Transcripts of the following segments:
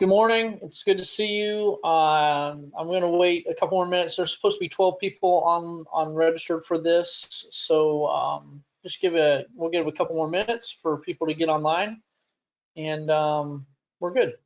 Good morning. It's good to see you. I'm going to wait a couple more minutes. There's supposed to be 12 people on registered for this, so we'll give a couple more minutes for people to get online, and we're good.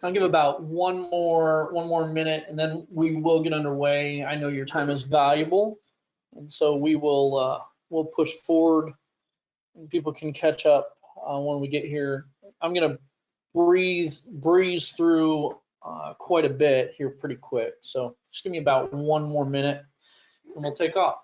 I'll give about one more minute, and then we will get underway. I know your time is valuable, and so we'll push forward, and people can catch up when we get here. I'm going to breeze through quite a bit here pretty quick. So just give me about one more minute and we'll take off.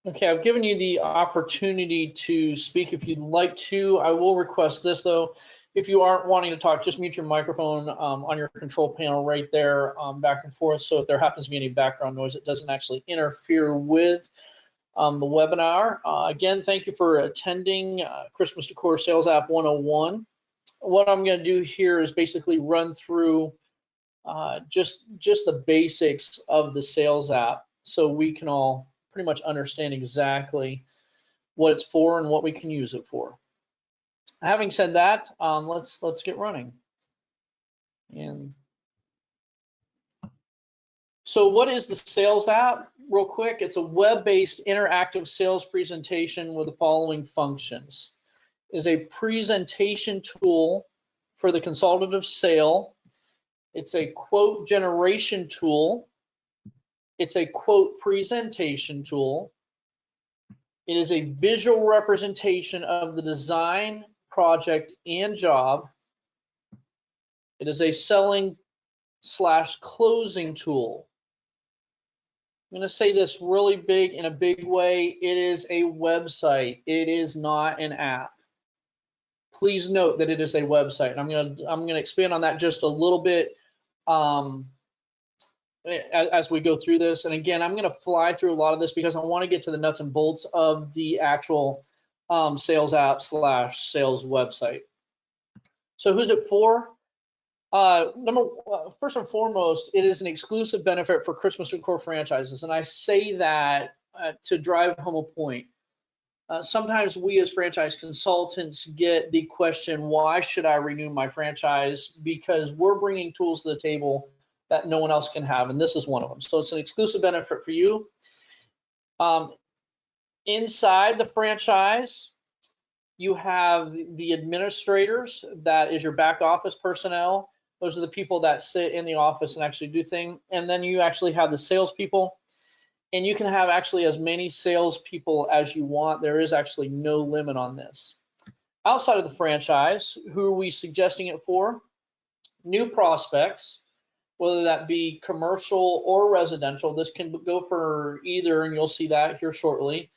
Okay, I've given you the opportunity to speak if you'd like to. I will request this though. If you aren't wanting to talk, just mute your microphone on your control panel right there, back and forth. So if there happens to be any background noise, it doesn't actually interfere with the webinar. Again, thank you for attending Christmas Decor Sales App 101. What I'm going to do here is basically run through just the basics of the sales app so we can all pretty much understand exactly what it's for and what we can use it for. Having said that, let's get running. And so what is the sales app? Real quick, it's a web-based interactive sales presentation with the following functions. It is a presentation tool for the consultative sale. It's a quote generation tool. It's a quote presentation tool. It is a visual representation of the design, project, and job. It is a selling/closing tool. I'm going to say this really big in a big way. It is a website. It is not an app. Please note that it is a website. I'm going to expand on that just a little bit as we go through this. And again, I'm going to fly through a lot of this because I want to get to the nuts and bolts of the actual sales app / sales website. So who's it for? First and foremost, it is an exclusive benefit for Christmas Decor franchises. And I say that to drive home a point. Sometimes we as franchise consultants get the question, why should I renew my franchise? Because we're bringing tools to the table that no one else can have, and this is one of them. So it's an exclusive benefit for you. Inside the franchise, you have the administrators. That is your back office personnel. Those are the people that sit in the office and actually do things. And then you actually have the salespeople, and you can have actually as many salespeople as you want. There is actually no limit on this. Outside of the franchise, who are we suggesting it for? New prospects, whether that be commercial or residential. This can go for either, and you'll see that here shortly.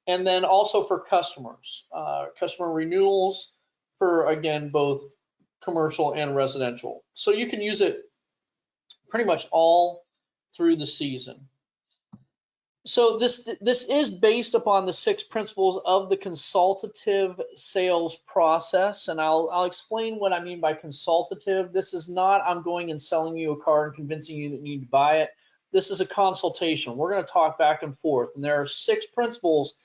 And then also for customers, customer renewals for, again, both commercial and residential. So you can use it pretty much all through the season. So this is based upon the 6 principles of the consultative sales process, and I'll explain what I mean by consultative. This is not I'm going and selling you a car and convincing you that you need to buy it. This is a consultation. We're going to talk back and forth, and there are 6 principles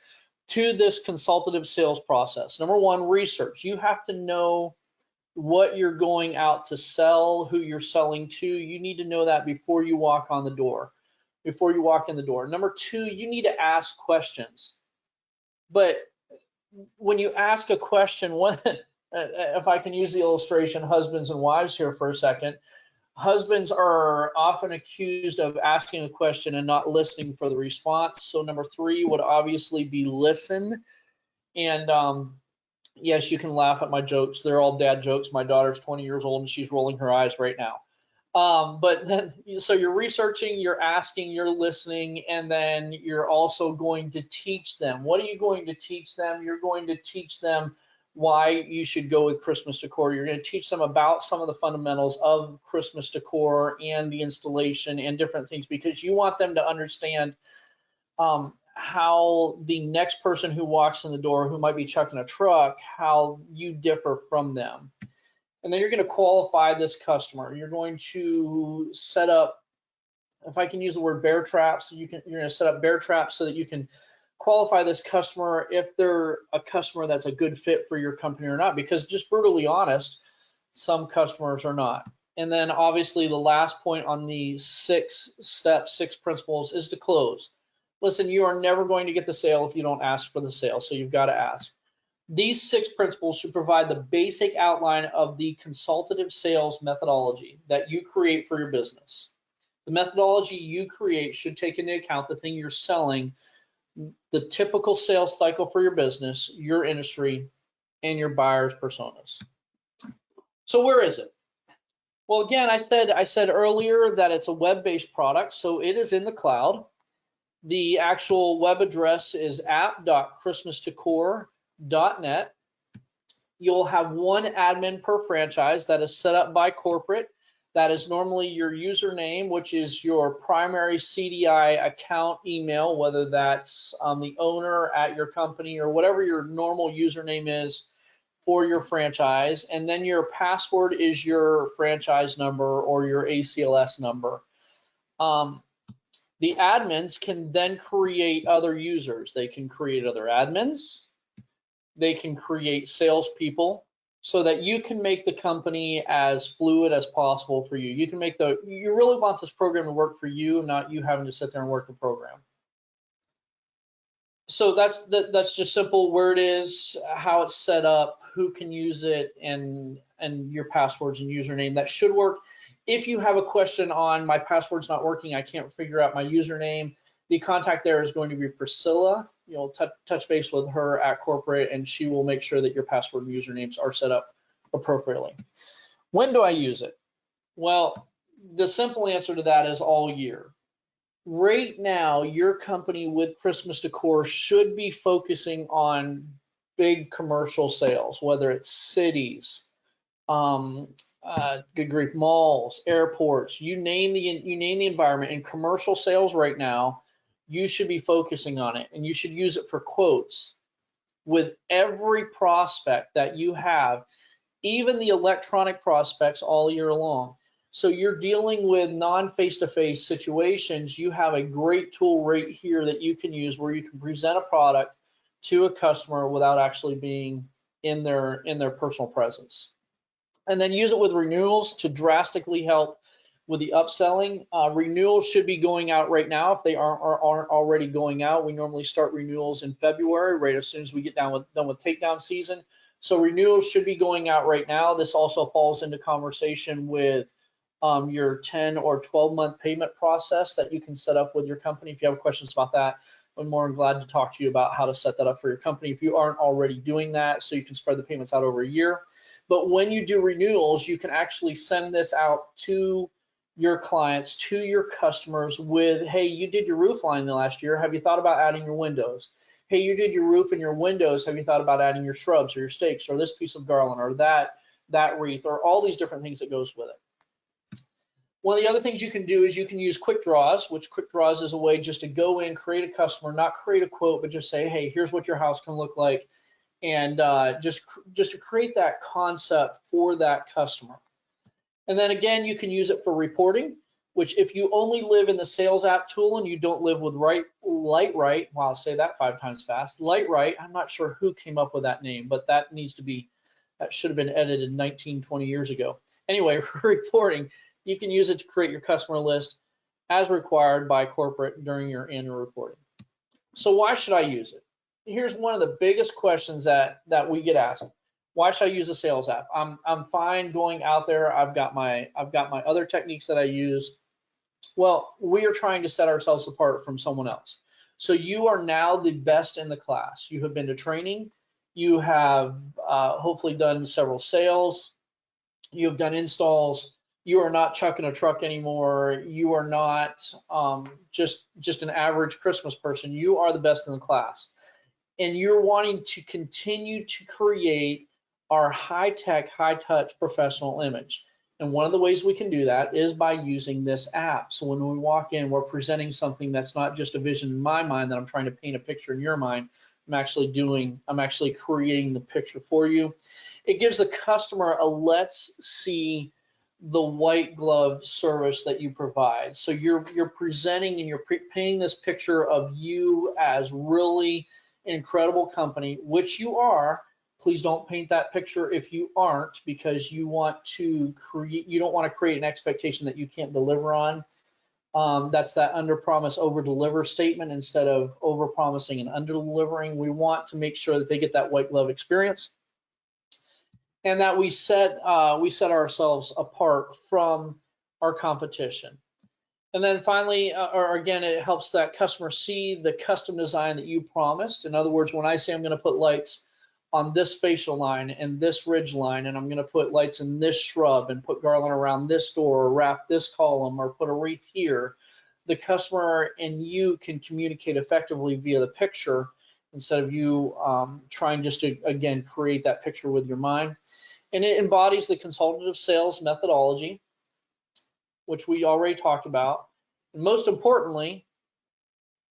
to this consultative sales process. Number one, research. You have to know what you're going out to sell, who you're selling to. You need to know that before you walk on the door, before you walk in the door. Number two, you need to ask questions. But when you ask a question, if I can use the illustration, husbands and wives here for a second, husbands are often accused of asking a question and not listening for the response. So number three would obviously be listen. And yes, you can laugh at my jokes. They're all dad jokes. My daughter's 20 years old and she's rolling her eyes right now. But then, so you're researching, you're asking, you're listening, and then you're also going to teach them. What are you going to teach them? You're going to teach them why you should go with Christmas decor. You're going to teach them about some of the fundamentals of Christmas decor and the installation and different things, because you want them to understand how the next person who walks in the door, who might be chucking a truck, how you differ from them. And then you're going to qualify this customer. You're going to set up, if I can use the word bear traps, you're going to set up bear traps so that you can qualify this customer if they're a customer that's a good fit for your company or not, because just brutally honest, some customers are not. And then obviously the last point on the 6 steps, 6 principles is to close. Listen, you are never going to get the sale if you don't ask for the sale, so you've got to ask. These 6 principles should provide the basic outline of the consultative sales methodology that you create for your business. The methodology you create should take into account the thing you're selling, the typical sales cycle for your business, your industry, and your buyers' personas. So where is it? Well, again, I said earlier that it's a web-based product, so it is in the cloud. The actual web address is app.christmasdecor.net. You'll have one admin per franchise that is set up by corporate. That is normally your username, which is your primary CDI account email, whether that's the owner at your company or whatever your normal username is for your franchise. And then your password is your franchise number or your ACLS number. The admins can then create other users. They can create other admins. They can create salespeople, so that you can make the company as fluid as possible for you. You can make you really want this program to work for you, not you having to sit there and work the program. So that's just simple where it is, how it's set up, who can use it, and your passwords and username. That should work. If you have a question on my password's not working, I can't figure out my username, the contact there is going to be Priscilla. You'll touch base with her at corporate, and she will make sure that your password and usernames are set up appropriately. When do I use it? Well, the simple answer to that is all year. Right now, your company with Christmas Decor should be focusing on big commercial sales, whether it's cities, good grief, malls, airports, you name the environment. In commercial sales right now, you should be focusing on it, and you should use it for quotes with every prospect that you have, even the electronic prospects all year long. So you're dealing with non-face-to-face situations. You have a great tool right here that you can use where you can present a product to a customer without actually being in their personal presence. And then use it with renewals to drastically help with the upselling. Renewals should be going out right now if they aren't already going out. We normally start renewals in February, right as soon as we get done with takedown season. So renewals should be going out right now. This also falls into conversation with your 10 or 12-month payment process that you can set up with your company. If you have questions about that, I'm more than glad to talk to you about how to set that up for your company if you aren't already doing that, so you can spread the payments out over a year. But when you do renewals, you can actually send this out to your clients, to your customers with, hey, you did your roof line the last year. Have you thought about adding your windows? Hey, you did your roof and your windows. Have you thought about adding your shrubs or your stakes or this piece of garland or that wreath or all these different things that goes with it? One of the other things you can do is you can use Quick Draws, which Quick Draws is a way just to go in, create a customer, not create a quote, but just say, hey, here's what your house can look like. And just to create that concept for that customer. And then again, you can use it for reporting. which if you only live in the sales app tool and you don't live with LiteWrite, wow, I'll say that 5 times fast. LiteWrite, I'm not sure who came up with that name, but that should have been edited 19, 20 years ago. Anyway, reporting, you can use it to create your customer list as required by corporate during your annual reporting. So why should I use it? Here's one of the biggest questions that we get asked. Why should I use a sales app? I'm fine going out there. I've got my other techniques that I use. Well, we are trying to set ourselves apart from someone else. So you are now the best in the class. You have been to training. You have hopefully done several sales. You have done installs. You are not chucking a truck anymore. You are not just an average Christmas person. You are the best in the class. And you're wanting to continue to create our high-tech, high-touch professional image. And one of the ways we can do that is by using this app. So when we walk in, we're presenting something that's not just a vision in my mind that I'm trying to paint a picture in your mind. I'm actually creating the picture for you. It gives the customer a let's see the white glove service that you provide. So you're presenting and you're painting this picture of you as really an incredible company, which you are. Please don't paint that picture if you aren't, because you don't want to create an expectation that you can't deliver on. That's that under promise, over deliver statement instead of over promising and under delivering. We want to make sure that they get that white glove experience, and that we set ourselves apart from our competition. And then finally, or again, it helps that customer see the custom design that you promised. In other words, when I say I'm going to put lights on this facial line and this ridge line, and I'm going to put lights in this shrub and put garland around this door, or wrap this column, or put a wreath here, the customer and you can communicate effectively via the picture instead of you trying just to, again, create that picture with your mind. And it embodies the consultative sales methodology, which we already talked about. And most importantly,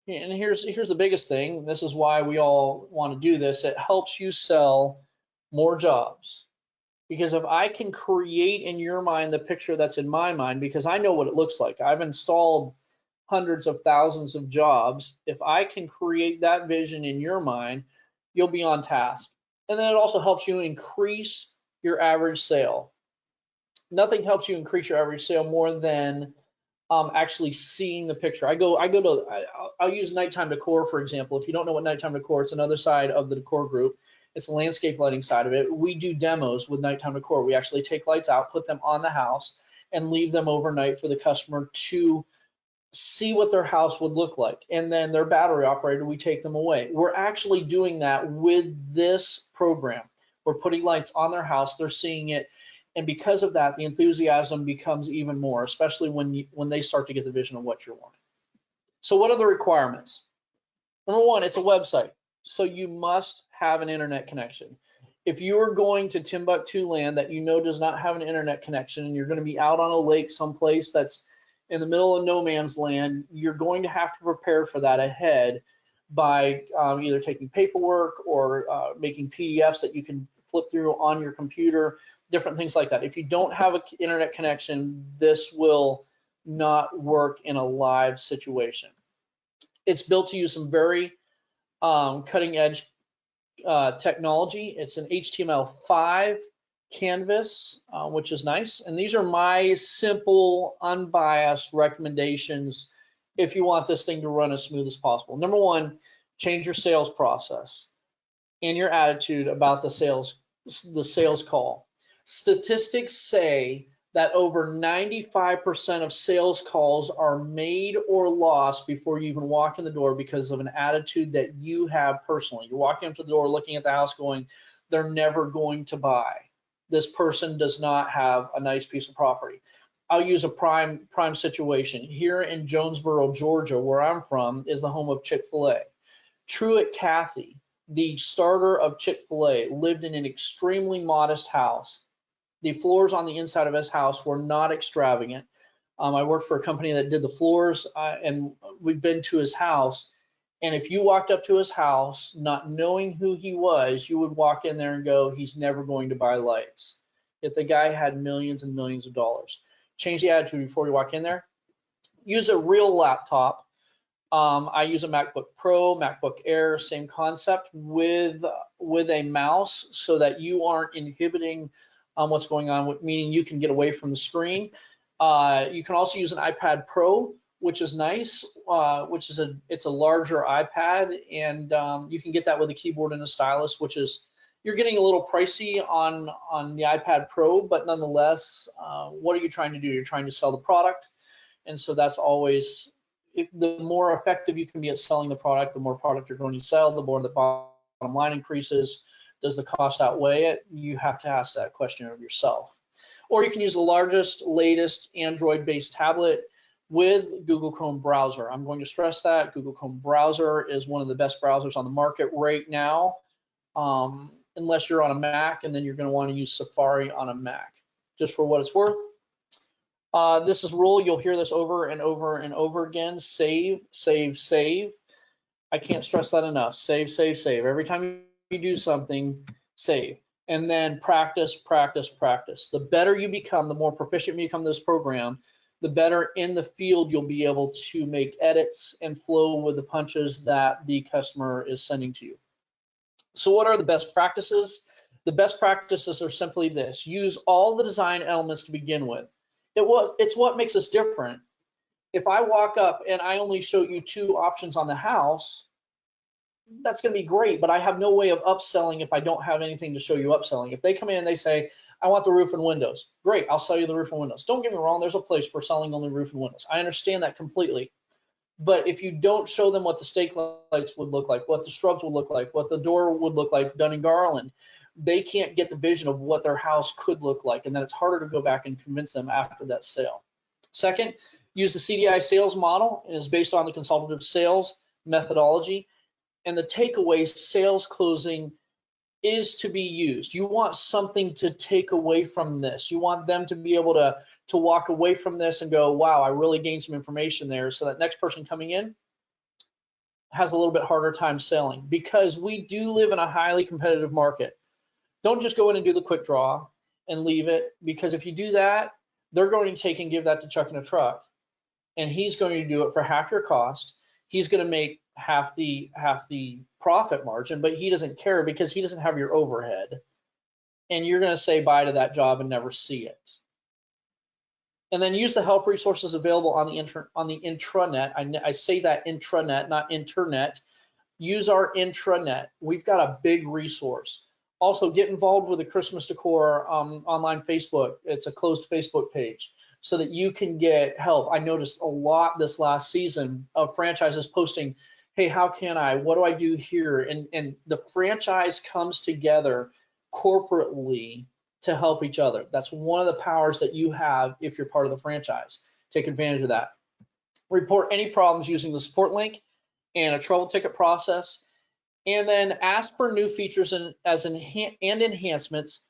and here's the biggest thing, this is why we all want to do this, it helps you sell more jobs. Because if I can create in your mind the picture that's in my mind, because I know what it looks like, I've installed hundreds of thousands of jobs, if I can create that vision in your mind, you'll be on task. And then it also helps you increase your average sale. Nothing helps you increase your average sale more than actually seeing the picture. I'll use nighttime decor, for example. If you don't know what nighttime decor, it's another side of the decor group. It's the landscape lighting side of it. We do demos with nighttime decor. We actually take lights out, put them on the house, and leave them overnight for the customer to see what their house would look like. And then their battery operated, we take them away. We're actually doing that with this program. We're putting lights on their house, they're seeing it. And because of that, the enthusiasm becomes even more, especially when they start to get the vision of what you're wanting. So what are the requirements? Number one, it's a website. So you must have an internet connection. If you are going to Timbuktu land that you know does not have an internet connection, and you're going to be out on a lake someplace that's in the middle of no man's land, you're going to have to prepare for that ahead by either taking paperwork or making PDFs that you can flip through on your computer, different things like that. If you don't have an internet connection, this will not work in a live situation. It's built to use some very cutting edge technology. It's an HTML5 canvas, which is nice. And these are my simple, unbiased recommendations if you want this thing to run as smooth as possible. Number one, change your sales process and your attitude about the sales call. Statistics say that over 95% of sales calls are made or lost before you even walk in the door because of an attitude that you have personally. You're walking up to the door, looking at the house going, they're never going to buy. This person does not have a nice piece of property. I'll use a prime situation. Here in Jonesboro, Georgia, where I'm from, is the home of Chick-fil-A. Truett Cathy, the starter of Chick-fil-A, lived in an extremely modest house. The floors on the inside of his house were not extravagant. I worked for a company that did the floors, and we've been to his house. And if you walked up to his house, not knowing who he was, you would walk in there and go, he's never going to buy lights. Yet the guy had millions and millions of dollars. Change the attitude before you walk in there. use a real laptop. I use a MacBook Pro, MacBook Air, same concept with a mouse so that you aren't inhibiting what's going on, meaning you can get away from the screen. You can also use an iPad Pro, which is nice, it's a larger iPad, and you can get that with a keyboard and a stylus, which is, you're getting a little pricey on the iPad Pro, but nonetheless, what are you trying to do? You're trying to sell the product, and so that's always, the more effective you can be at selling the product, the more product you're going to sell, the more the bottom line increases. Does the cost outweigh it? You have to ask that question of yourself. Or you can use the largest, latest Android-based tablet with Google Chrome browser. I'm going to stress that Google Chrome browser is one of the best browsers on the market right now, unless you're on a Mac, and then you're going to want to use Safari on a Mac, just for what it's worth. This is rule, you'll hear this over and over and over again: save, save, save. I can't stress that enough. Save, save, save. Every time you do something, save. And then practice, practice, practice. The better you become, the more proficient you become in this program, the better in the field you'll be able to make edits and flow with the punches that the customer is sending to you. So what are the best practices? The best practices are simply this: use all the design elements to begin with. It's what makes us different. If I walk up and I only show you 2 options on the house, that's going to be great, but I have no way of upselling if I don't have anything to show you upselling. If they come in and they say, I want the roof and windows, great, I'll sell you the roof and windows. Don't get me wrong, there's a place for selling only roof and windows. I understand that completely. But if you don't show them what the stake lights would look like, what the shrubs would look like, what the door would look like done in Garland, they can't get the vision of what their house could look like, and then it's harder to go back and convince them after that sale. Second, use the CDI sales model. It is based on the consultative sales methodology, and the takeaway, sales closing, is to be used. You want something to take away from this. You want them to be able to walk away from this and go, wow, I really gained some information there, so that next person coming in has a little bit harder time selling, because we do live in a highly competitive market. Don't just go in and do the quick draw and leave it, because if you do that, they're going to take and give that to Chuck in a truck, and he's going to do it for half your cost. He's going to make half the profit margin, but he doesn't care because he doesn't have your overhead, and you're going to say bye to that job and never see it. And then use the help resources available on the intranet. I say that intranet, not internet. Use our intranet. We've got a big resource. Also, get involved with the Christmas Decor online Facebook. It's a closed Facebook page so that you can get help. I noticed a lot this last season of franchises posting, hey, how can I? What do I do here? And the franchise comes together corporately to help each other. That's one of the powers that you have if you're part of the franchise. Take advantage of that. Report any problems using the support link and a trouble ticket process, and then ask for new features and enhancements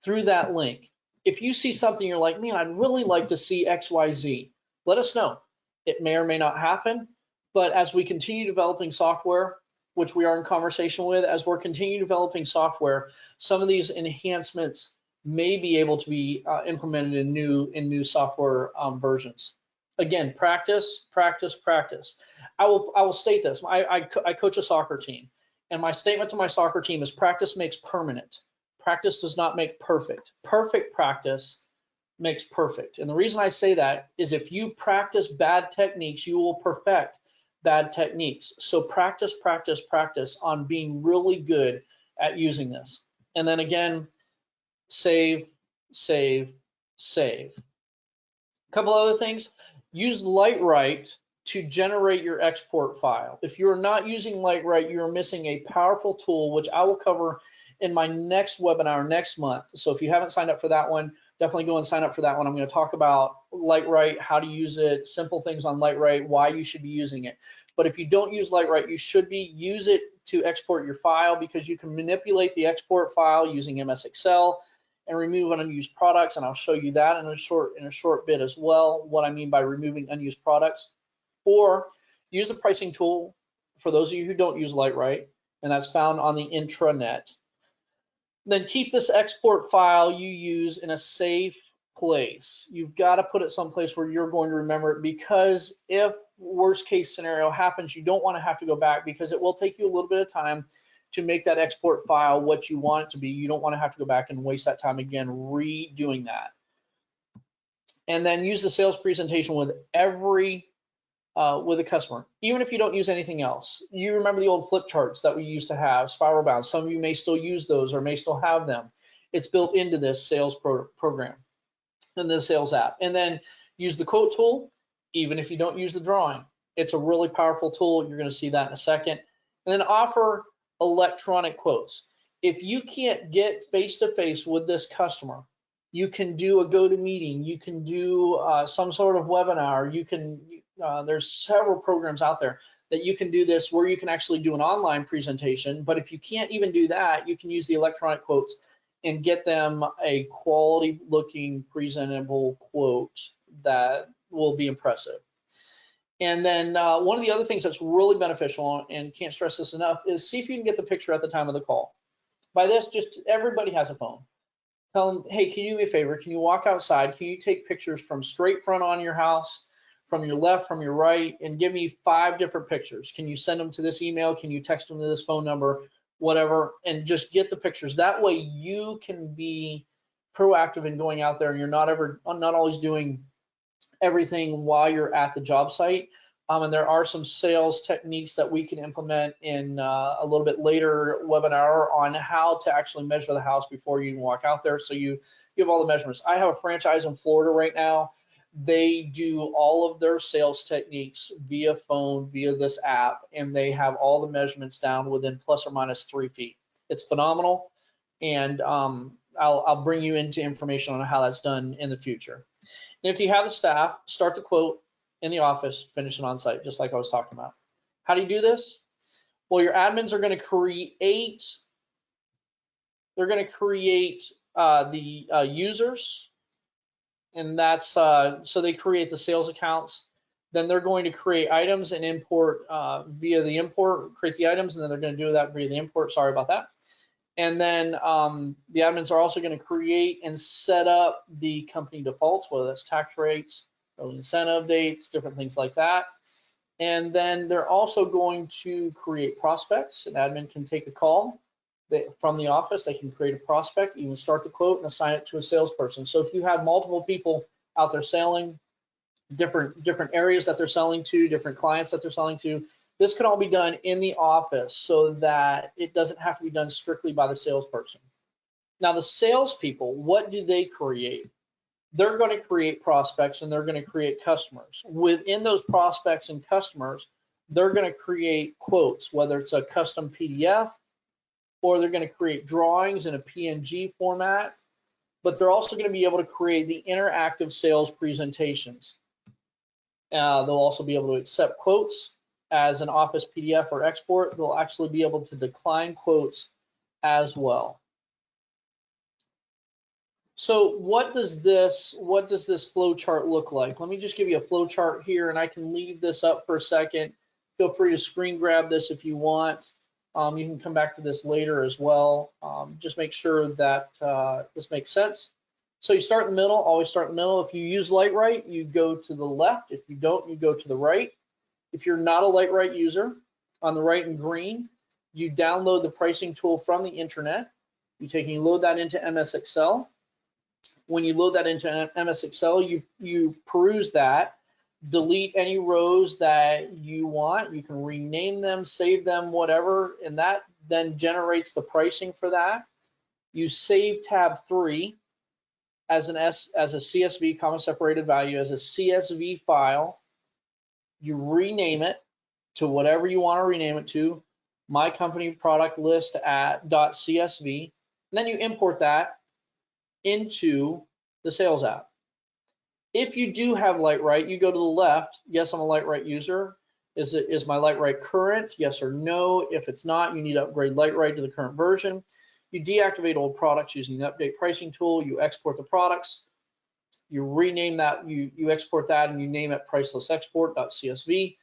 through that link. If you see something you're like, man, I'd really like to see XYZ, let us know. It may or may not happen, but as we continue developing software, which we are in conversation with, as we're continuing developing software, some of these enhancements may be able to be implemented in new software versions. Again, practice, practice, practice. I will state this. I coach a soccer team, and my statement to my soccer team is practice makes permanent. Practice does not make perfect. Perfect practice makes perfect. And the reason I say that is if you practice bad techniques, you will perfect bad techniques. So practice, practice, practice on being really good at using this. And then again, save, save, save. A couple other things. Use Lightwrite to generate your export file. If you're not using Lightwrite, you're missing a powerful tool, which I will cover in my next webinar next month. So if you haven't signed up for that one, definitely go and sign up for that one. I'm going to talk about Lightwrite, how to use it, simple things on Lightwrite, why you should be using it. But if you don't use Lightwrite, you should use it to export your file, because you can manipulate the export file using MS Excel and remove unused products, and I'll show you that in a short bit as well, what I mean by removing unused products. Or use the pricing tool for those of you who don't use Lightwrite, and that's found on the intranet. Then keep this export file you use in a safe place. You've got to put it someplace where you're going to remember it, because if worst case scenario happens, you don't want to have to go back, because it will take you a little bit of time to make that export file what you want it to be. You don't want to have to go back and waste that time again redoing that. And then use the sales presentation with with a customer, even if you don't use anything else. You remember the old flip charts that we used to have, spiral bound. Some of you may still use those or may still have them. It's built into this sales program and the sales app. And then use the quote tool, even if you don't use the drawing. It's a really powerful tool. You're going to see that in a second. And then offer electronic quotes. If you can't get face-to-face with this customer, you can do a GoToMeeting. You can do some sort of webinar. You can. There's several programs out there that you can do this, where you can actually do an online presentation. But if you can't even do that, you can use the electronic quotes and get them a quality looking presentable quote that will be impressive. And then one of the other things that's really beneficial, and can't stress this enough, is see if you can get the picture at the time of the call. By this, just everybody has a phone. Tell them, hey, can you do me a favor? Can you walk outside? Can you take pictures from straight front on your house, from your left, from your right, and give me 5 different pictures? Can you send them to this email? Can you text them to this phone number? Whatever, and just get the pictures. That way you can be proactive in going out there, and you're not always doing everything while you're at the job site. And there are some sales techniques that we can implement in a little bit later webinar on how to actually measure the house before you even walk out there, so you have all the measurements. I have a franchise in Florida right now. They do all of their sales techniques via phone, via this app, and they have all the measurements down within plus or minus 3 feet. It's phenomenal, and I'll bring you into information on how that's done in the future. And if you have the staff, start the quote in the office, finish it on site, just like I was talking about. How do you do this? Well, your admins are going to create. They're going to create the users, and that's so they create the sales accounts. Then they're going to create items and import via the import, create the items, and then they're going to do that via the import. Sorry about that. And then the admins are also going to create and set up the company defaults, whether that's tax rates, incentive dates, different things like that. And then they're also going to create prospects. An admin can take a call from the office. They can create a prospect, even start the quote and assign it to a salesperson. So if you have multiple people out there selling, different areas that they're selling to, different clients that they're selling to, this can all be done in the office so that it doesn't have to be done strictly by the salesperson. Now, the salespeople, what do they create? They're going to create prospects and they're going to create customers. Within those prospects and customers, they're going to create quotes, whether it's a custom PDF or they're going to create drawings in a PNG format, but they're also going to be able to create the interactive sales presentations. They'll also be able to accept quotes as an Office PDF or export. They'll actually be able to decline quotes as well. So what does this flow chart look like? Let me just give you a flow chart here, and I can leave this up for a second. Feel free to screen grab this if you want. You can come back to this later as well. Just make sure that this makes sense. So you start in the middle, always start in the middle. If you use LiteWrite, you go to the left. If you don't, you go to the right. If you're not a LiteWrite user, on the right in green, you download the pricing tool from the internet. You load that into MS Excel. When you load that into MS Excel, you peruse that, delete any rows that you want. You can rename them, save them, whatever, and that then generates the pricing for that. You save tab 3 as a CSV, comma separated value, as a CSV file. You rename it to whatever you want to rename it to, my company product list at .csv, and then you import that into the sales app. If you do have LiteWrite, you go to the left. Yes, I'm a LiteWrite user. Is my LiteWrite current? Yes or no. If it's not, you need to upgrade LiteWrite to the current version. You deactivate old products using the update pricing tool. You export the products. You rename that. You export that and you name it priceless export.csv.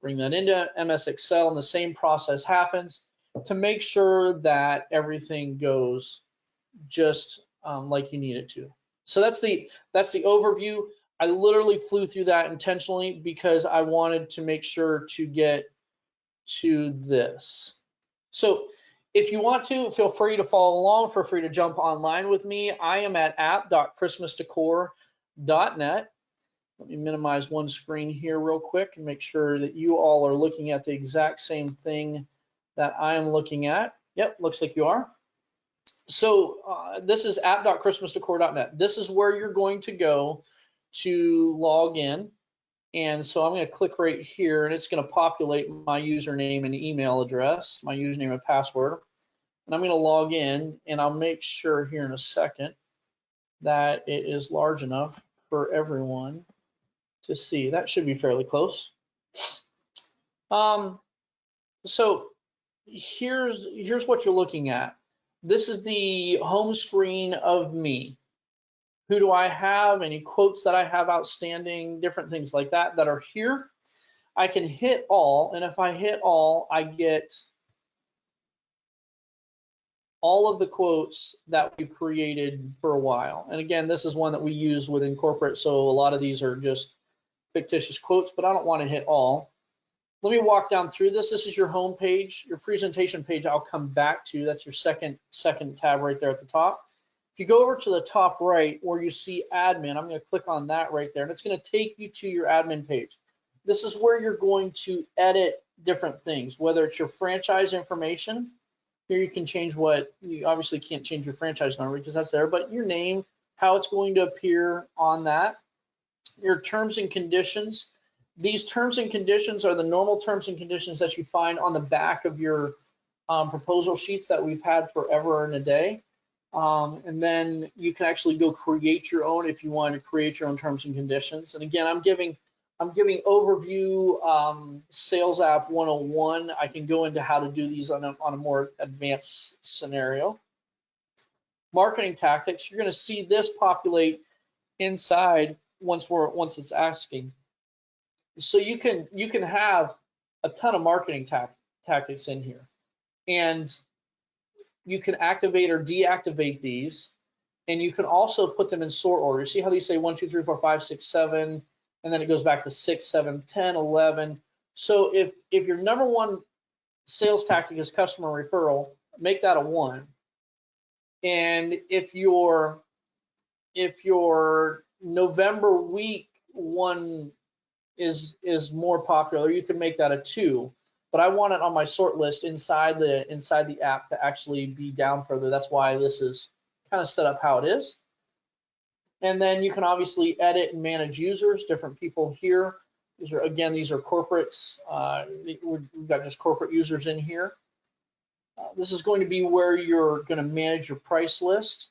Bring that into MS Excel, and the same process happens to make sure that everything goes just like you need it to. So that's the overview. I literally flew through that intentionally because I wanted to make sure to get to this. So if you want to, feel free to follow along, feel free to jump online with me. I am at app.christmasdecor.net. Let me minimize one screen here real quick and make sure that you all are looking at the exact same thing that I am looking at. Yep, looks like you are. So this is app.christmasdecor.net. This is where you're going to go to log in. And so I'm going to click right here, and it's going to populate my username and email address, my username and password. And I'm going to log in, and I'll make sure here in a second that it is large enough for everyone to see. That should be fairly close. So here's what you're looking at. This is the home screen of me. Who do I have? Any quotes that I have outstanding, different things like that that are here. I can hit all, and if I hit all, I get all of the quotes that we've created for a while. And again, this is one that we use within corporate, so a lot of these are just fictitious quotes, but I don't want to hit all. Let me walk down through this. This is your home page, your presentation page. I'll come back to. That's your second tab right there at the top. If you go over to the top right where you see admin, I'm going to click on that right there, and it's going to take you to your admin page. This is where you're going to edit different things, whether it's your franchise information. Here you can change what, you obviously can't change your franchise number because that's there, but your name, how it's going to appear on that. Your terms and conditions. These terms and conditions are the normal terms and conditions that you find on the back of your proposal sheets that we've had forever and a day. And then you can actually go create your own if you want to create your own terms and conditions. And again, I'm giving overview Sales App 101. I can go into how to do these on a more advanced scenario. Marketing tactics. You're going to see this populate inside once it's asking. So you can have a ton of marketing tactics in here, and you can activate or deactivate these, and you can also put them in sort order. See how these say 1, 2, 3, 4, 5, 6, 7, and then it goes back to 6, 7, 10, 11. So if your number one sales tactic is customer referral, make that a 1. And if your November week one is more popular, you can make that a 2. But I want it on my sort list inside the app to actually be down further. That's why this is kind of set up how it is. And then you can obviously edit and manage users, different people here. These are corporates. We've got just corporate users in here. This is going to be where you're going to manage your price list.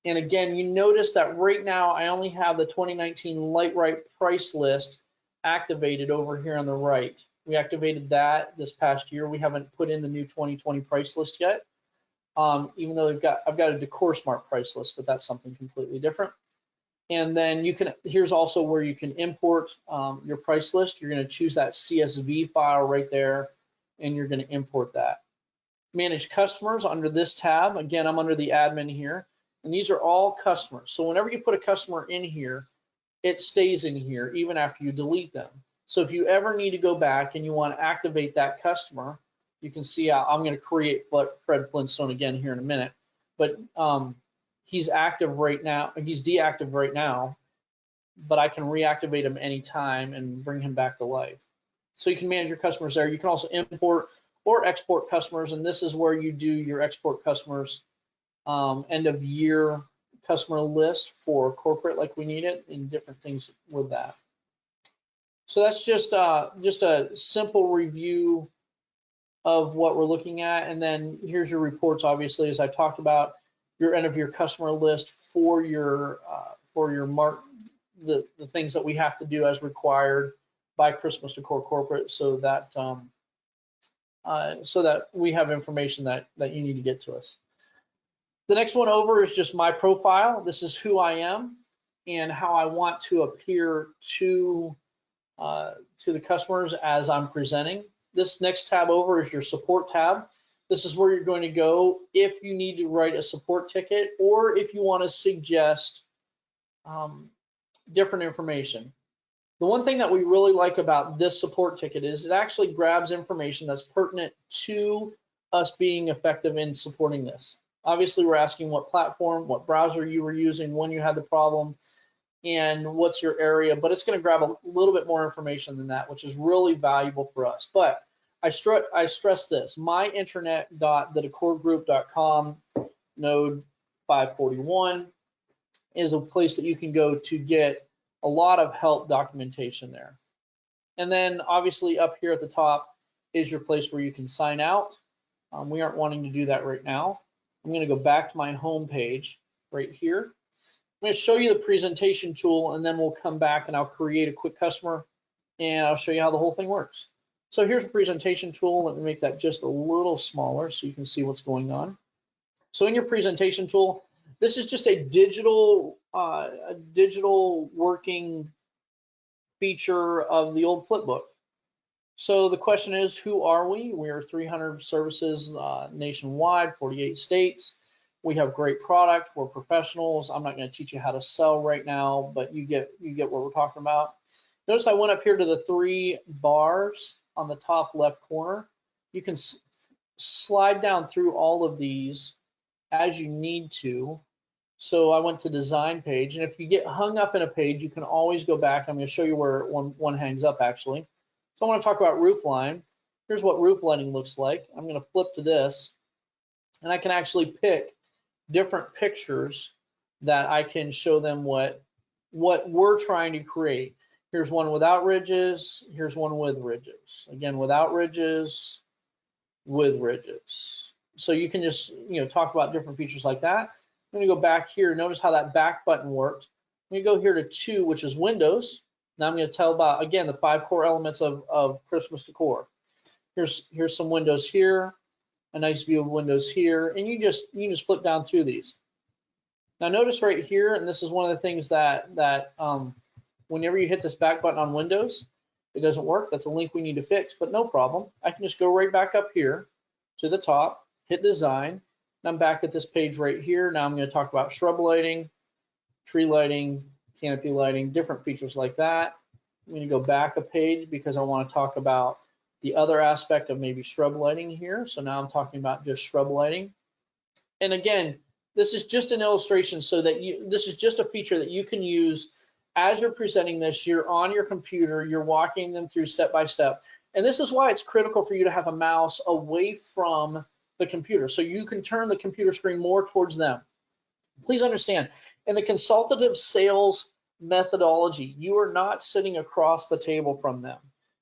And again, you notice that right now I only have the 2019 LiteRite price list activated over here on the right. We activated that this past year. We haven't put in the new 2020 price list yet, even though I've got a DecorSmart price list, but that's something completely different. And then here's also where you can import your price list. You're going to choose that CSV file right there, and you're going to import that. Manage customers under this tab. Again, I'm under the admin here, and these are all customers. So whenever you put a customer in here, it stays in here even after you delete them. So if you ever need to go back and you want to activate that customer, you can see I'm going to create Fred Flintstone again here in a minute, but he's active right now. He's deactive right now, but I can reactivate him anytime and bring him back to life. So you can manage your customers there. You can also import or export customers, and this is where you do your export customers end of year customer list for corporate like we need it, and different things with that. So that's just a simple review of what we're looking at. And then here's your reports, obviously, as I talked about, your end of year customer list for your the things that we have to do as required by Christmas Decor Corporate, so that we have information that you need to get to us. The next one over is just my profile. This is who I am and how I want to appear to the customers as I'm presenting. This next tab over is your support tab. This is where you're going to go if you need to write a support ticket or if you want to suggest different information. The one thing that we really like about this support ticket is it actually grabs information that's pertinent to us being effective in supporting this. Obviously, we're asking what platform, what browser you were using when you had the problem, and what's your area, but it's going to grab a little bit more information than that, which is really valuable for us. But I stress this, myinternet.thedecorgroup.com node 541 is a place that you can go to get a lot of help documentation there. And then obviously up here at the top is your place where you can sign out. We aren't wanting to do that right now. I'm going to go back to my home page right here. I'm going to show you the presentation tool, and then we'll come back and I'll create a quick customer and I'll show you how the whole thing works. So here's a presentation tool. Let me make that just a little smaller so you can see what's going on. So in your presentation tool, this is just a digital working feature of the old flipbook. So the question is, who are we? We are 300 services nationwide, 48 states. We have great product. We're professionals. I'm not going to teach you how to sell right now, but you get what we're talking about. Notice I went up here to the 3 bars on the top left corner. You can slide down through all of these as you need to. So I went to design page, and if you get hung up in a page, you can always go back. I'm going to show you where one hangs up actually. So I want to talk about roof line. Here's what roof lining looks like. I'm going to flip to this, and I can actually pick different pictures that I can show them what we're trying to create. Here's one without ridges. Here's one with ridges. Again, without ridges, with ridges. So you can just talk about different features like that. I'm going to go back here. Notice how that back button worked. I'm going to go here to 2, which is Windows. Now I'm going to tell about, again, the 5 core elements of Christmas decor. Here's some windows here, a nice view of windows here, and you can just flip down through these. Now notice right here, and this is one of the things that whenever you hit this back button on Windows, it doesn't work. That's a link we need to fix, but no problem. I can just go right back up here to the top, hit design, and I'm back at this page right here. Now I'm going to talk about shrub lighting, tree lighting, canopy lighting, different features like that. I'm going to go back a page because I want to talk about the other aspect of maybe shrub lighting here. So now I'm talking about just shrub lighting. And again, this is just an illustration so that this is just a feature that you can use as you're presenting this. You're on your computer, you're walking them through step by step. And this is why it's critical for you to have a mouse away from the computer so you can turn the computer screen more towards them. Please understand, in the consultative sales methodology, you are not sitting across the table from them.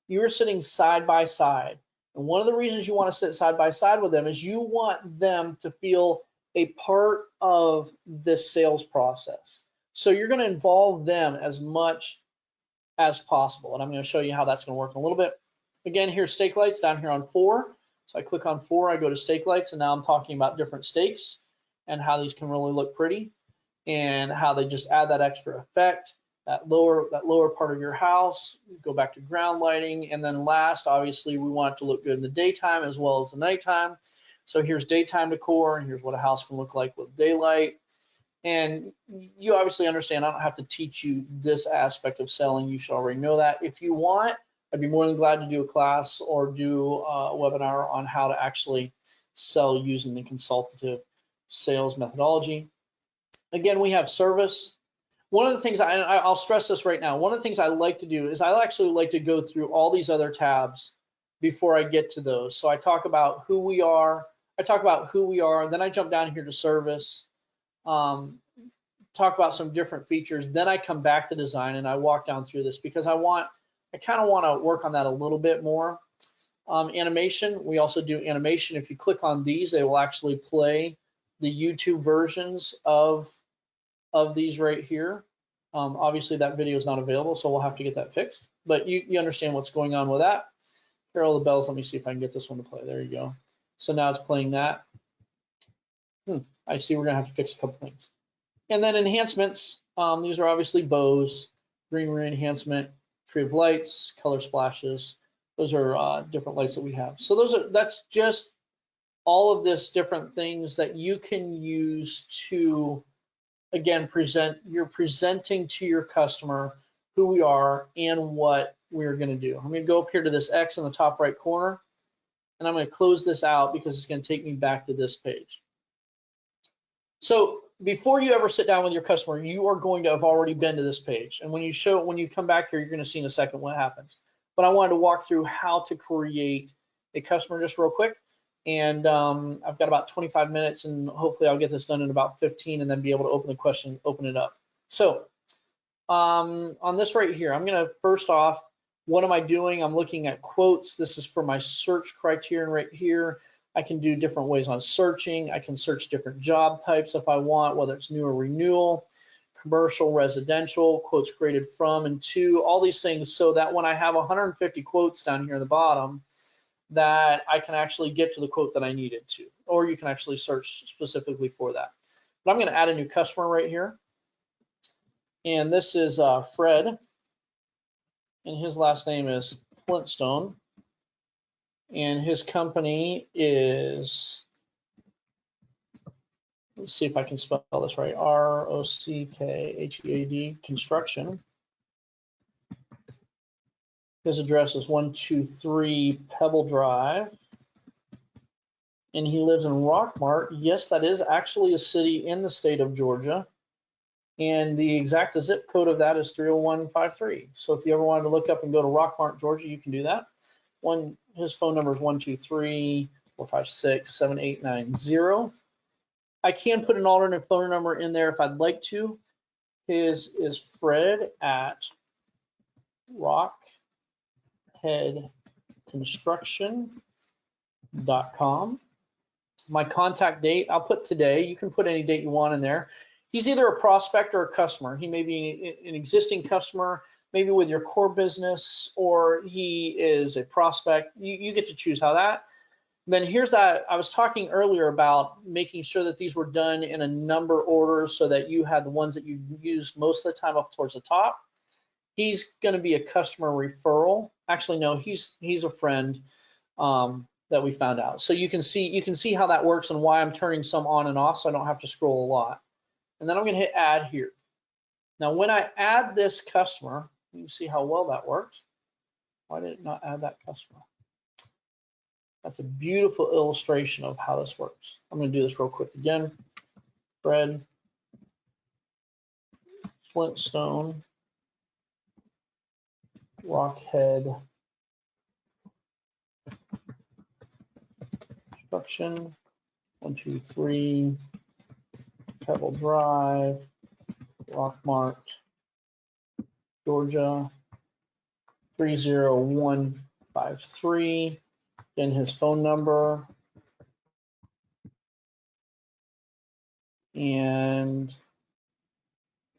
You are sitting side by side. And one of the reasons you want to sit side by side with them is you want them to feel a part of this sales process. So you're going to involve them as much as possible. And I'm going to show you how that's going to work in a little bit. Again, here's stake lights down here on 4. So I click on 4, I go to stake lights, and now I'm talking about different stakes and how these can really look pretty and how they just add that extra effect, that lower part of your house. Go back to ground lighting, and then last, obviously, we want it to look good in the daytime as well as the nighttime. So here's daytime decor, and here's what a house can look like with daylight. And you obviously understand I don't have to teach you this aspect of selling. You should already know that. If you want, I'd be more than glad to do a class or do a webinar on how to actually sell using the consultative sales methodology. Again, we have service. One of the things, I'll stress this right now, one of the things I like to do is I actually like to go through all these other tabs before I get to those. So I talk about who we are, then I jump down here to service, talk about some different features, then I come back to design and I walk down through this because I kind of want to work on that a little bit more. Animation, we also do animation. If you click on these, they will actually play the YouTube versions of these right here. Obviously that video is not available, so we'll have to get that fixed, but you understand what's going on with that. Carol the bells, let me see if I can get this one to play. There you go. So now it's playing that. I see we're gonna have to fix a couple things. And then enhancements, these are obviously bows, greenery enhancement, tree of lights, color splashes. Those are different lights that we have. So that's just all of this different things that you can use to, again, you're presenting to your customer who we are and what we're going to do. I'm going to go up here to this X in the top right corner, and I'm going to close this out because it's going to take me back to this page. So before you ever sit down with your customer, you are going to have already been to this page. And when you come back here, you're going to see in a second what happens. But I wanted to walk through how to create a customer just real quick. And I've got about 25 minutes, and hopefully I'll get this done in about 15 and then be able to open it up. So on this right here, I'm going to first off, what am I doing? I'm looking at quotes. This is for my search criterion right here. I can do different ways on searching. I can search different job types if I want, whether it's new or renewal, commercial, residential, quotes created from and to, all these things, so that when I have 150 quotes down here in the bottom, that I can actually get to the quote that I needed to, or you can actually search specifically for that. But I'm going to add a new customer right here. And this is Fred, and his last name is Flintstone. And his company is, let's see if I can spell this right, ROCKHEAD Construction. His address is 123 Pebble Drive. And he lives in Rockmart. Yes, that is actually a city in the state of Georgia. And the exact zip code of that is 30153. So if you ever wanted to look up and go to Rockmart, Georgia, you can do that. His phone number is 123-456-7890. I can put an alternate phone number in there if I'd like to. His is Fred at rockheadconstruction.com. My contact date, I'll put today. You can put any date you want in there. He's either a prospect or a customer. He may be an existing customer, maybe with your core business, or he is a prospect. You get to choose how that. Then here's that. I was talking earlier about making sure that these were done in a number orders so that you had the ones that you used most of the time up towards the top. He's going to be a customer referral. Actually, no, he's a friend that we found out. So you can see how that works and why I'm turning some on and off so I don't have to scroll a lot. And then I'm going to hit add here. Now, when I add this customer, you can see how well that worked. Why did it not add that customer? That's a beautiful illustration of how this works. I'm going to do this real quick again. Fred Flintstone, Rockhead Construction, 123 Pebble Drive, Rockmart, Georgia, 30153. Then his phone number, and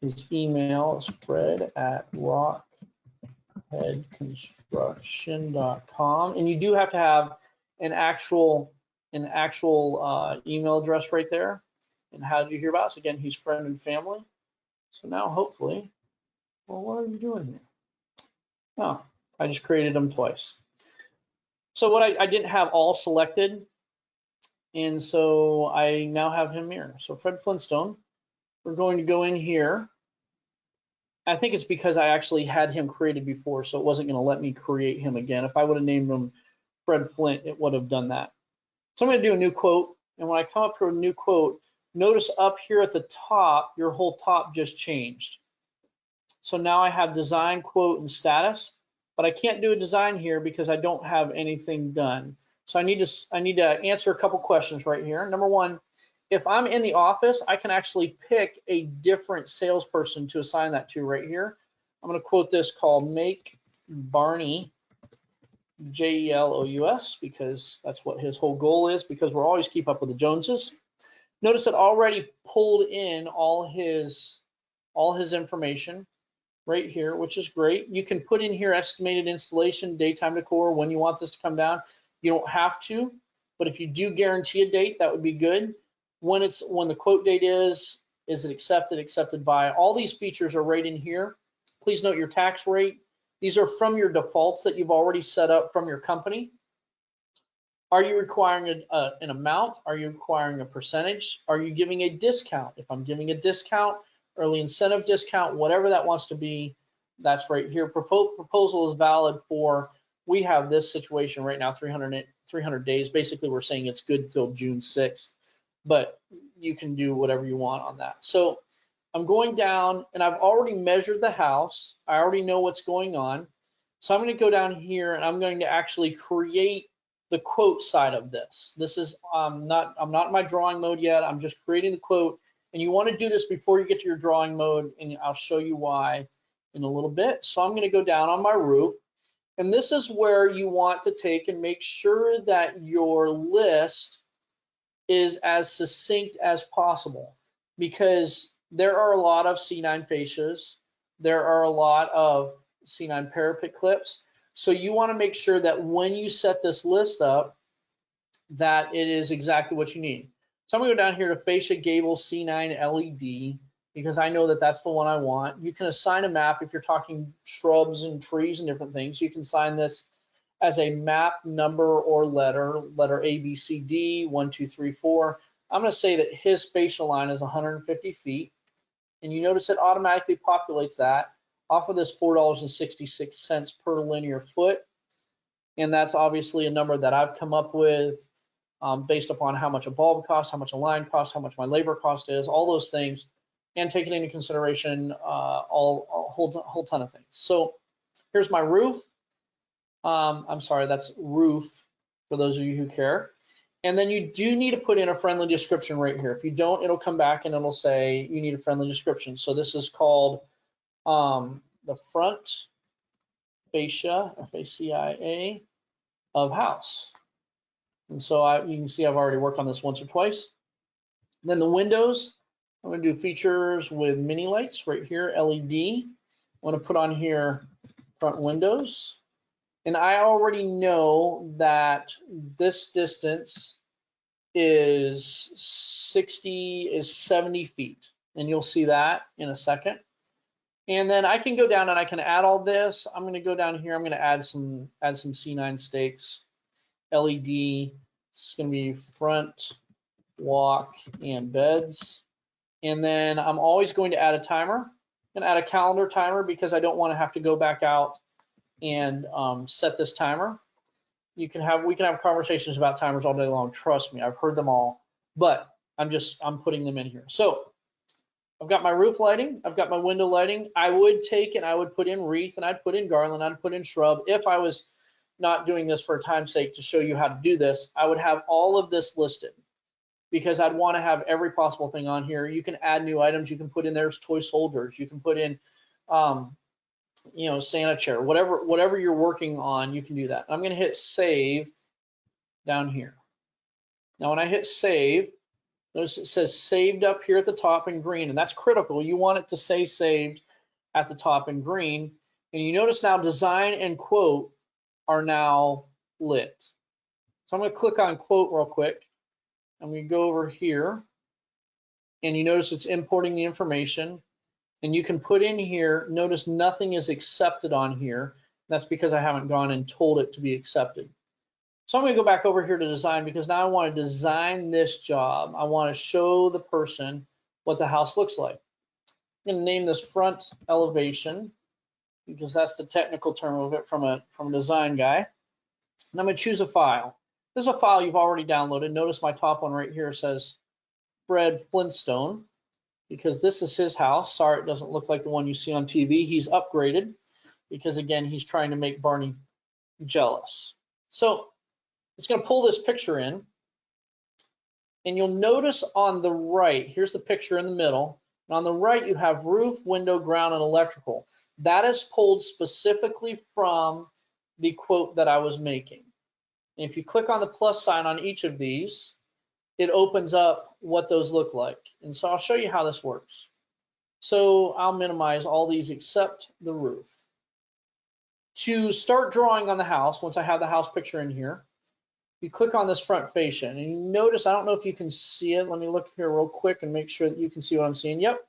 his email is Fred at rockheadconstruction.com. And you do have to have an actual email address right there. And how did you hear about us? Again, he's friend and family. So now hopefully, well, what are you doing here? Oh, I just created them twice. So what I didn't have all selected, and so I now have him here. So Fred Flintstone, we're going to go in here. I think it's because I actually had him created before, so it wasn't going to let me create him again. If I would have named him Fred Flint, it would have done that. So I'm going to do a new quote, and when I come up to a new quote, notice up here at the top, your whole top just changed. So now I have design, quote, and status, but I can't do a design here because I don't have anything done. So I need to answer a couple questions right here. Number one, if I'm in the office, I can actually pick a different salesperson to assign that to right here. I'm going to quote this called Make Barney Jelous, because that's what his whole goal is, because we'll always keep up with the Joneses. Notice it already pulled in all his information right here, which is great. You can put in here estimated installation, daytime decor, when you want this to come down. You don't have to, but if you do guarantee a date, that would be good. When the quote date is it accepted by, all these features are right in here. Please note your tax rate. These are from your defaults that you've already set up from your company. Are you requiring an amount? Are you requiring a percentage? Are you giving a discount? If I'm giving a discount, early incentive discount, whatever that wants to be, that's right here. Proposal is valid for, we have this situation right now, 300 days. Basically, we're saying it's good till June 6th, but you can do whatever you want on that. So I'm going down and I've already measured the house. I already know what's going on. So I'm going to go down here and I'm going to actually create the quote side of this. This is I'm not in my drawing mode yet. I'm just creating the quote, and you want to do this before you get to your drawing mode, and I'll show you why in a little bit. So I'm going to go down on my roof, and this is where you want to take and make sure that your list is as succinct as possible, because there are a lot of C9 fascias, there are a lot of C9 parapet clips. So you want to make sure that when you set this list up, that it is exactly what you need. So I'm going to go down here to fascia gable C9 LED, because I know that that's the one I want. You can assign a map if you're talking shrubs and trees and different things. You can assign this as a map number or letter A, B, C, D, 1, 2, 3, 4. I'm going to say that his facial line is 150 feet. And you notice it automatically populates that off of this $4.66 per linear foot. And that's obviously a number that I've come up with based upon how much a bulb costs, how much a line costs, how much my labor cost is, all those things, and taking into consideration a whole ton of things. So here's my roof. I'm sorry, that's roof for those of you who care. And then you do need to put in a friendly description right here. If you don't, it'll come back and it'll say you need a friendly description. So this is called the front fascia, F-A-C-I-A, of house. And so you can see I've already worked on this once or twice. Then the windows, I'm going to do features with mini lights right here, LED. I want to put on here front windows. And I already know that this distance is 70 feet. And you'll see that in a second. And then I can go down and I can add all this. I'm going to go down here. I'm going to add some C9 stakes, LED. It's going to be front, walk, and beds. And then I'm always going to add a timer. I'm going to add a calendar timer because I don't want to have to go back out and set this timer. We can have conversations about timers all day long. Trust me, I've heard them all, but I'm putting them in here. So I've got my roof lighting, I've got my window lighting. I would take and I would put in wreath, and I'd put in garland, I'd put in shrub. If I was not doing this for time's sake to show you how to do this, I would have all of this listed, because I'd want to have every possible thing on here. You can add new items. You can put in there's toy soldiers. You can put in Santa chair, whatever you're working on, you can do that. I'm going to hit save down here. Now, when I hit save, notice it says saved up here at the top in green, and that's critical. You want it to say saved at the top in green. And you notice now design and quote are now lit. So I'm going to click on quote real quick. I'm going to go over here, and you notice it's importing the information. And you can put in here, notice nothing is accepted on here. That's because I haven't gone and told it to be accepted. So I'm going to go back over here to design, because now I want to design this job. I want to show the person what the house looks like. I'm going to name this front elevation, because that's the technical term of it from a design guy. And I'm going to choose a file. This is a file you've already downloaded. Notice my top one right here says Fred Flintstone, because this is his house. Sorry, it doesn't look like the one you see on TV. He's upgraded because, again, he's trying to make Barney jealous. So it's going to pull this picture in, and you'll notice on the right, here's the picture in the middle, and on the right you have roof, window, ground, and electrical. That is pulled specifically from the quote that I was making. And if you click on the plus sign on each of these, it opens up what those look like. And so I'll show you how this works. So I'll minimize all these except the roof. To start drawing on the house, once I have the house picture in here, you click on this front fascia, and you notice, I don't know if you can see it. Let me look here real quick and make sure that you can see what I'm seeing. Yep.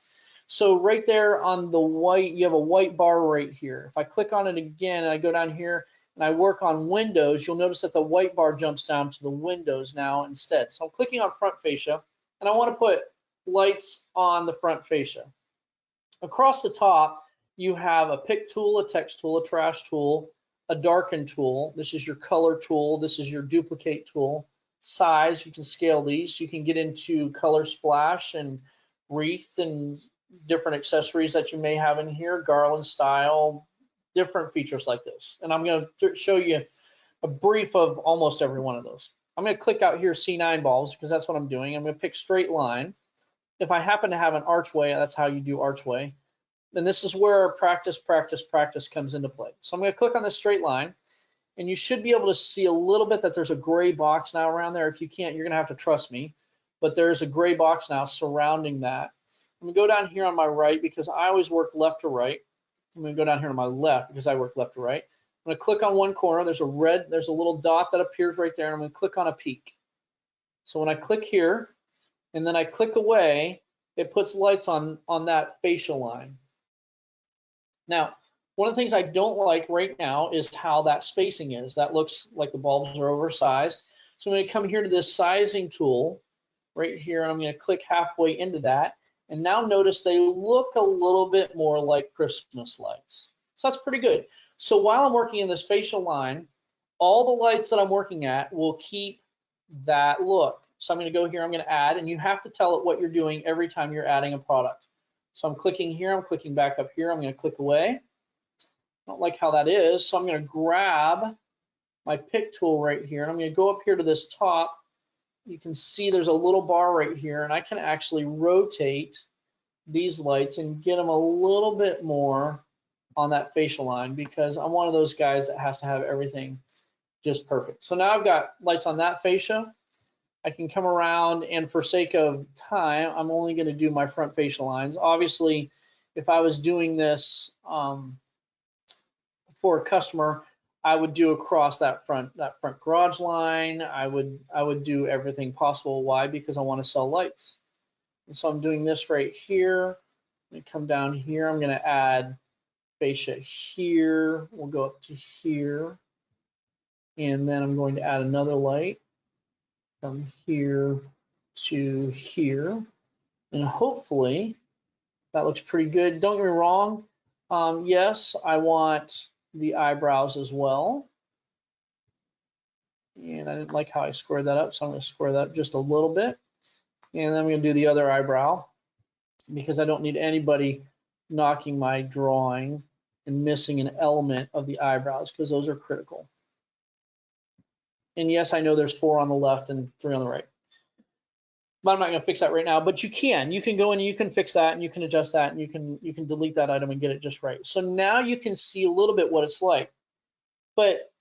So right there on the white, you have a white bar right here. If I click on it again and I go down here and I work on windows, you'll notice that the white bar jumps down to the windows now instead. So I'm clicking on front fascia, and I want to put lights on the front fascia. Across the top, you have a pick tool, a text tool, a trash tool, a darken tool. This is your color tool. This is your duplicate tool. Size, you can scale these. You can get into color splash and wreath and different accessories that you may have in here, garland style, different features like this. And I'm going to show you a brief of almost every one of those. I'm going to click out here C9 bulbs because that's what I'm doing. I'm going to pick straight line. If I happen to have an archway, that's how you do archway. And this is where practice comes into play. So I'm going to click on this straight line, and you should be able to see a little bit that there's a gray box now around there. If you can't, you're going to have to trust me. But there's a gray box now surrounding that. I'm going to go down here on my right because I always work left to right. I'm going to go down here to my left because I work left to right. I'm going to click on one corner. There's a little dot that appears right there, and I'm going to click on a peak. So when I click here, and then I click away, it puts lights on that facial line. Now, one of the things I don't like right now is how that spacing is. That looks like the bulbs are oversized. So I'm going to come here to this sizing tool right here, and I'm going to click halfway into that. And now notice they look a little bit more like Christmas lights. So that's pretty good. So while I'm working in this facial line, all the lights that I'm working at will keep that look. So I'm going to go here, I'm going to add, and you have to tell it what you're doing every time you're adding a product. So I'm clicking here, I'm clicking back up here, I'm going to click away. I don't like how that is, so I'm going to grab my pick tool right here, and I'm going to go up here to this top. You can see there's a little bar right here, and I can actually rotate these lights and get them a little bit more on that facial line because I'm one of those guys that has to have everything just perfect. So now I've got lights on that fascia. I can come around, and for sake of time, I'm only going to do my front facial lines. Obviously, if I was doing this for a customer, I would do across that front garage line. I would do everything possible. Why? Because I want to sell lights. And so I'm doing this right here. Let me come down here. I'm going to add fascia here. We'll go up to here, and then I'm going to add another light from here to here, and hopefully that looks pretty good. Don't get me wrong, yes, I want the eyebrows as well, and I didn't like how I squared that up, so I'm going to square that up just a little bit, and then I'm going to do the other eyebrow because I don't need anybody knocking my drawing and missing an element of the eyebrows because those are critical. And yes, I know there's 4 on the left and 3 on the right. But I'm not going to fix that right now, but you can go in and you can fix that, and you can adjust that, and you can delete that item and get it just right. So now you can see a little bit what it's like, but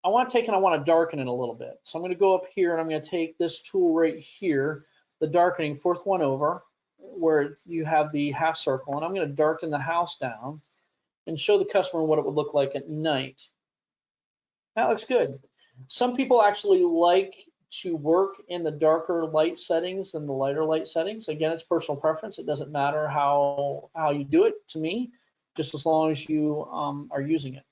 I want to take and I want to darken it a little bit. So I'm going to go up here and I'm going to take this tool right here, the darkening, 4th one over, where you have the half circle, and I'm going to darken the house down and show the customer what it would look like at night. That looks good. Some people actually like to work in the darker light settings than the lighter light settings. Again, it's personal preference. It doesn't matter how you do it to me, just as long as you are using it.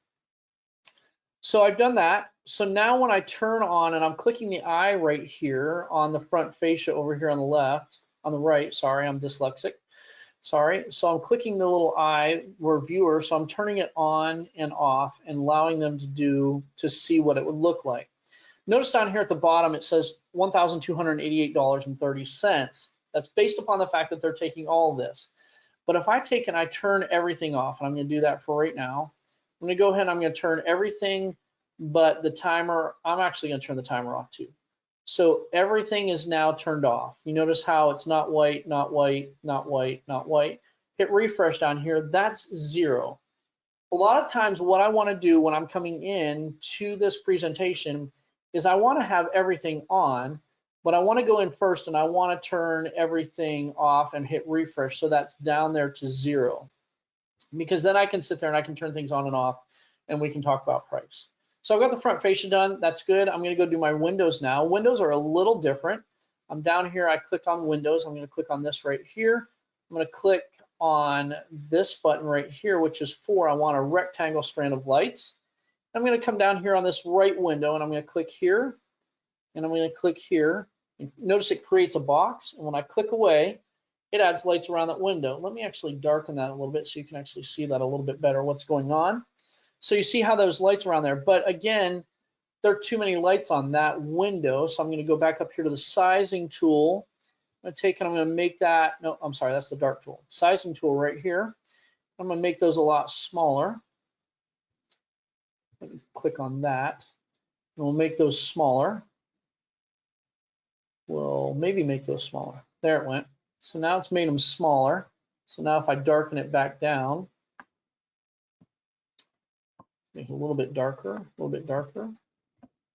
So I've done that. So now when I turn on, and I'm clicking the eye right here on the front fascia over here on the right, sorry, I'm dyslexic. Sorry, so I'm clicking the little eye where viewer, so I'm turning it on and off and allowing them to see what it would look like. Notice down here at the bottom, it says $1,288.30. That's based upon the fact that they're taking all of this. But if I take and I turn everything off, and I'm going to do that for right now, I'm going to go ahead and I'm going to turn everything but the timer. I'm actually going to turn the timer off too. So everything is now turned off. You notice how it's not white, not white, not white, not white. Hit refresh down here, that's 0. A lot of times what I want to do when I'm coming in to this presentation is I want to have everything on, but I want to go in first and I want to turn everything off and hit refresh so that's down there to 0. Because then I can sit there and I can turn things on and off and we can talk about price. So I've got the front fascia done, that's good. I'm going to go do my windows now. Windows are a little different. I'm down here, I clicked on windows. I'm going to click on this right here. I'm going to click on this button right here, which is 4. I want a rectangle strand of lights. I'm going to come down here on this right window and I'm going to click here and I'm going to click here. And notice it creates a box, and when I click away, it adds lights around that window. Let me actually darken that a little bit so you can actually see that a little bit better, what's going on. So you see how those lights around there, but again, there are too many lights on that window. So I'm going to go back up here to the sizing tool. I'm going to take and I'm going to make that, no, I'm sorry, that's the dark tool. Sizing tool right here. I'm going to make those a lot smaller. Click on that. And we'll make those smaller. We'll maybe make those smaller. There it went. So now it's made them smaller. So now if I darken it back down, make it a little bit darker, a little bit darker.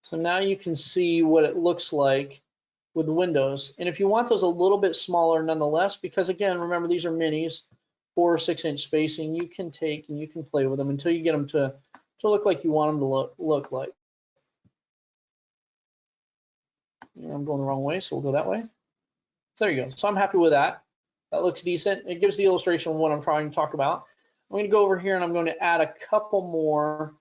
So now you can see what it looks like with the windows. And if you want those a little bit smaller nonetheless, because again, remember these are minis, 4 or 6 inch spacing, you can take and you can play with them until you get them to look like you want them to look like. I'm going the wrong way, so we'll go that way. So there you go. So I'm happy with that. That looks decent. It gives the illustration of what I'm trying to talk about. I'm going to go over here and I'm going to add a couple more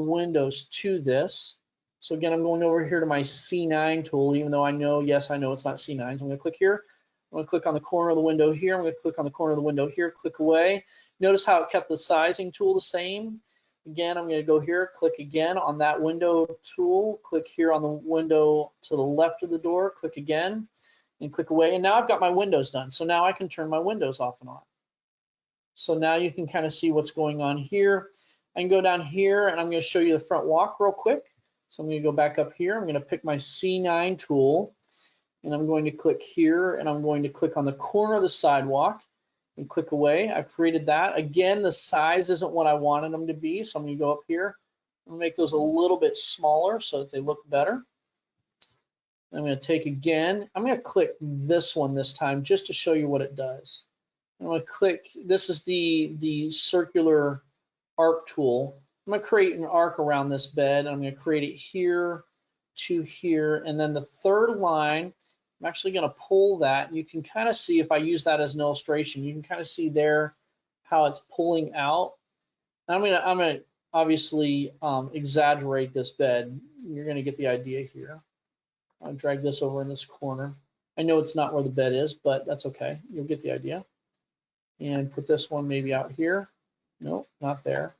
windows to this. So again, I'm going over here to my C9 tool, even though I know, yes, I know it's not C9. So I'm going to click here. I'm going to click on the corner of the window here. I'm going to click on the corner of the window here, click away. Notice how it kept the sizing tool the same. Again, I'm going to go here, click again on that window tool, click here on the window to the left of the door, click again, and click away. And now I've got my windows done. So now I can turn my windows off and on. So now you can kind of see what's going on here. I can go down here and I'm going to show you the front walk real quick. So I'm going to go back up here. I'm going to pick my C9 tool and I'm going to click here and I'm going to click on the corner of the sidewalk and click away. I've created that. Again, the size isn't what I wanted them to be. So I'm going to go up here and make those a little bit smaller so that they look better. I'm going to take again, I'm going to click this one this time just to show you what it does. I'm going to click, this is the circular arc tool. I'm going to create an arc around this bed. I'm going to create it here to here. And then the third line, I'm actually going to pull that. You can kind of see, if I use that as an illustration, you can kind of see there how it's pulling out. I'm going to obviously exaggerate this bed. You're going to get the idea here. I'll drag this over in this corner. I know it's not where the bed is, but that's okay. You'll get the idea. And put this one maybe out here. Nope, not there.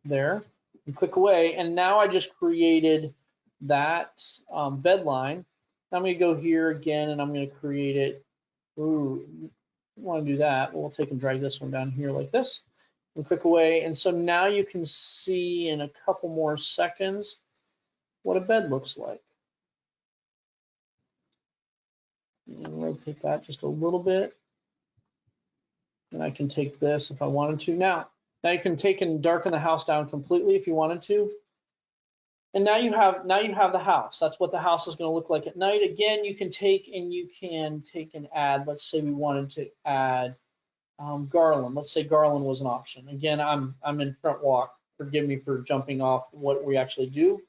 There. And click away. And now I just created that bed line. I'm going to go here again and I'm going to create it. Ooh, I want to do that. We'll take and drag this one down here like this. And click away. And so now you can see in a couple more seconds what a bed looks like. And rotate that just a little bit. And I can take this if I wanted to. Now you can take and darken the house down completely if you wanted to. And now you have the house. That's what the house is going to look like at night. Again, you can take and add. Let's say we wanted to add garland. Let's say garland was an option. Again, I'm in front walk. Forgive me for jumping off what we actually do,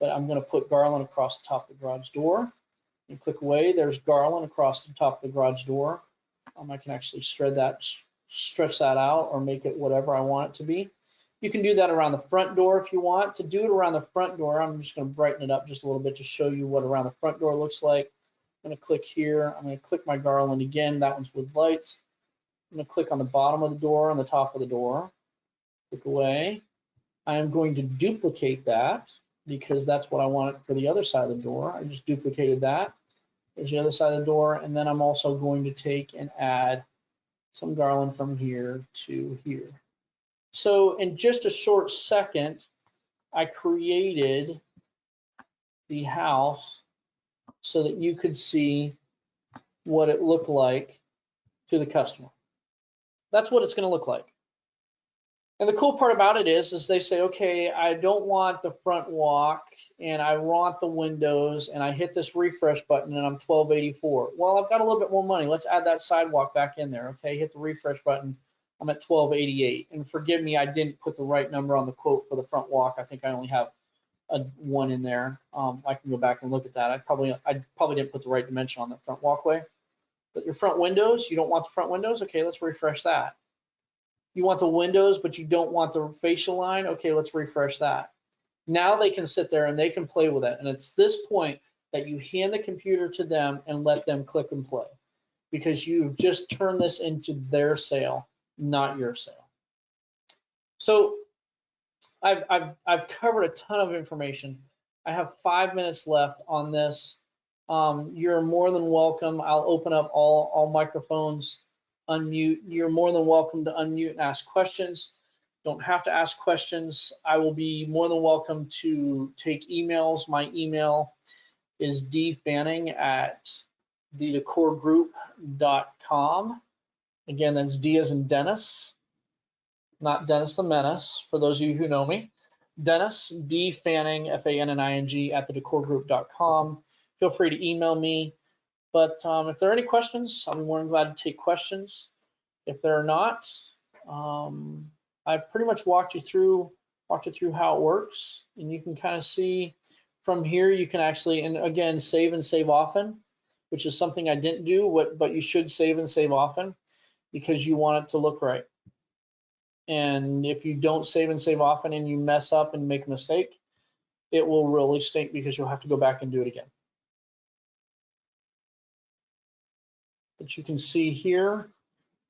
but I'm going to put garland across the top of the garage door. And click away. There's garland across the top of the garage door. I can actually stretch that out or make it whatever I want it to be. You can do that around the front door if you want. To do it around the front door, I'm just going to brighten it up just a little bit to show you what around the front door looks like. I'm going to click here. I'm going to click my garland again. That one's with lights. I'm going to click on the bottom of the door and the top of the door. Click away. I am going to duplicate that because that's what I want for the other side of the door. I just duplicated that. There's the other side of the door, and then I'm also going to take and add some garland from here to here. So in just a short second, I created the house so that you could see what it looked like to the customer. That's what it's going to look like. And the cool part about it is they say, okay, I don't want the front walk and I want the windows, and I hit this refresh button and I'm $12.84. Well, I've got a little bit more money. Let's add that sidewalk back in there. Okay, hit the refresh button. I'm at $12.88. And forgive me, I didn't put the right number on the quote for the front walk. I think I only have a 1 in there. I can go back and look at that. I probably didn't put the right dimension on the front walkway. But your front windows, you don't want the front windows? Okay, let's refresh that. You want the windows, but you don't want the facial line. Okay, let's refresh that. Now they can sit there and they can play with it. And it's this point that you hand the computer to them and let them click and play, because you've just turned this into their sale, not your sale. So I've covered a ton of information. I have 5 minutes left on this. You're more than welcome. I'll open up all microphones, unmute. You're more than welcome to unmute and ask questions. Don't have to ask questions. I will be more than welcome to take emails. My email is dfanning@thedecorgroup.com. Again, that's D as in Dennis, not Dennis the Menace, for those of you who know me. Dennis, D Fanning, Fanning, @thedecorgroup.com. Feel free to email me. But if there are any questions, I'll be more than glad to take questions. If there are not, I've pretty much walked you through how it works, and you can kind of see from here. You can actually, and again, save and save often, which is something I didn't do. But you should save and save often, because you want it to look right. And if you don't save and save often and you mess up and make a mistake, it will really stink, because you'll have to go back and do it again. But you can see here,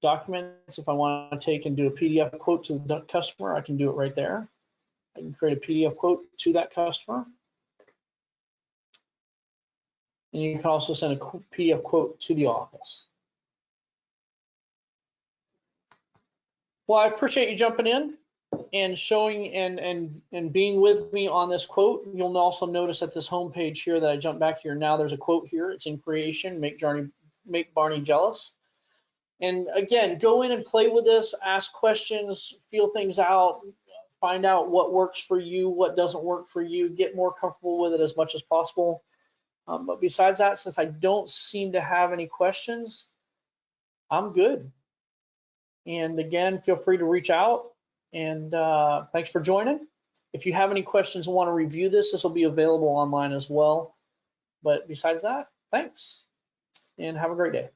documents. If I want to take and do a PDF quote to the customer, I can do it right there. I can create a PDF quote to that customer. And you can also send a PDF quote to the office. Well, I appreciate you jumping in and showing and being with me on this quote. You'll also notice at this home page here that I jump back here. Now there's a quote here. It's in creation, make Barney jealous. And again, go in and play with this, ask questions, feel things out, find out what works for you, what doesn't work for you, get more comfortable with it as much as possible. But besides that, since I don't seem to have any questions, I'm good. And again, feel free to reach out, and thanks for joining. If you have any questions and want to review this will be available online as well. But besides that, thanks and have a great day.